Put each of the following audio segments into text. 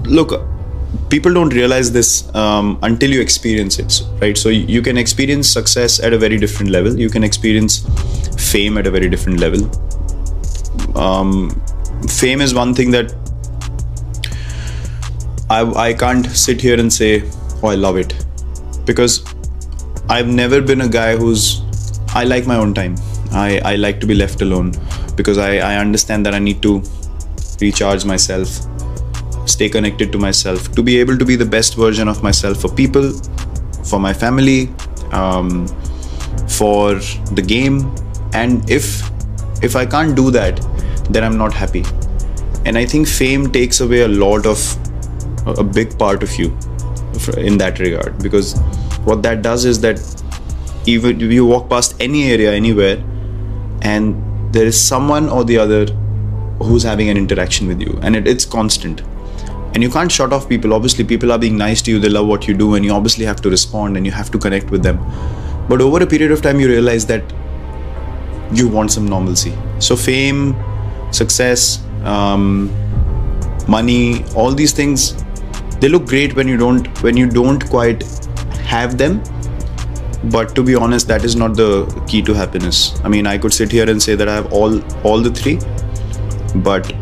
look, people don't realize this until you experience it, right? So you can experience success at a very different level. You can experience fame at a very different level. Fame is one thing that I can't sit here and say, oh, I love it, because I've never been a guy I like my own time. I like to be left alone, because I understand that I need to recharge myself, stay connected to myself, to be able to be the best version of myself for people, for my family, for the game. And if I can't do that, then I'm not happy. And I think fame takes away a big part of you in that regard, because what that does is that even you walk past any area, anywhere, and there is someone or the other who's having an interaction with you, and it's constant. And you can't shut off people. Obviously, people are being nice to you, they love what you do, and you obviously have to respond and you have to connect with them. But over a period of time, you realize that you want some normalcy. So fame, success, money, all these things, they look great when you don't quite have them. But to be honest, that is not the key to happiness. I mean, I could sit here and say that I have all the three, but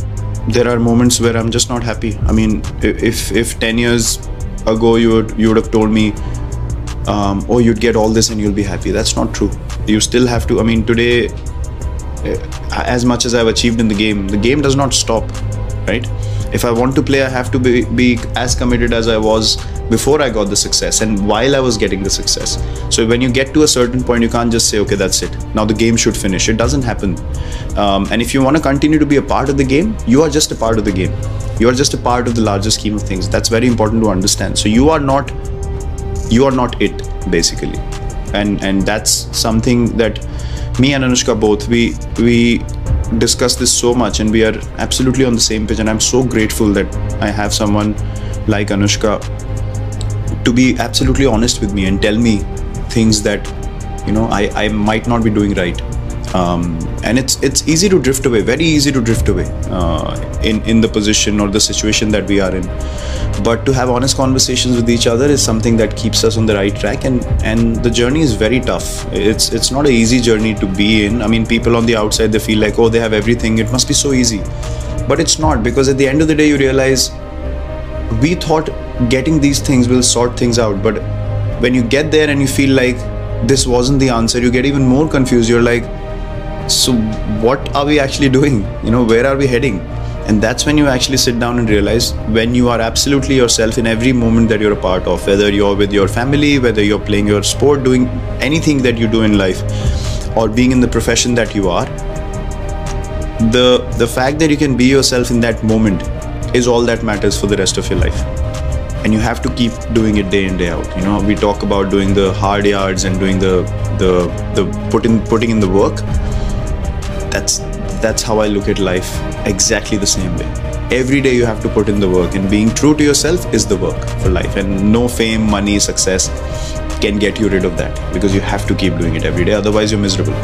there are moments where I'm just not happy. I mean, if 10 years ago you would have told me, oh, you'd get all this and you'll be happy. That's not true. You still have to. I mean, today, as much as I've achieved in the game does not stop, right? If I want to play, I have to be as committed as I was before I got the success and while I was getting the success. So when you get to a certain point, you can't just say, okay, that's it, now the game should finish. It doesn't happen. And if you want to continue to be a part of the game, you are just a part of the game. You are just a part of the larger scheme of things. That's very important to understand. So you are not it, basically. And that's something that me and Anushka both, we discuss this so much, and we are absolutely on the same page. And I'm so grateful that I have someone like Anushka to be absolutely honest with me and tell me things that, you know, I might not be doing right. And it's easy to drift away, very easy to drift away in the position or the situation that we are in. But to have honest conversations with each other is something that keeps us on the right track. And the journey is very tough. It's not an easy journey to be in. I mean, people on the outside, they feel like, oh, they have everything, it must be so easy. But it's not, because at the end of the day, you realize we thought getting these things will sort things out. But when you get there and you feel like this wasn't the answer, you get even more confused. You're like, so what are we actually doing? You know, where are we heading? And that's when you actually sit down and realize, when you are absolutely yourself in every moment that you're a part of, whether you're with your family, whether you're playing your sport, doing anything that you do in life, or being in the profession that you are, the fact that you can be yourself in that moment is all that matters for the rest of your life. And you have to keep doing it day in, day out. You know, we talk about doing the hard yards and doing the putting in the work. That's how I look at life, exactly the same way. Every day you have to put in the work, and being true to yourself is the work for life. And no fame, money, success can get you rid of that, because you have to keep doing it every day, otherwise you're miserable.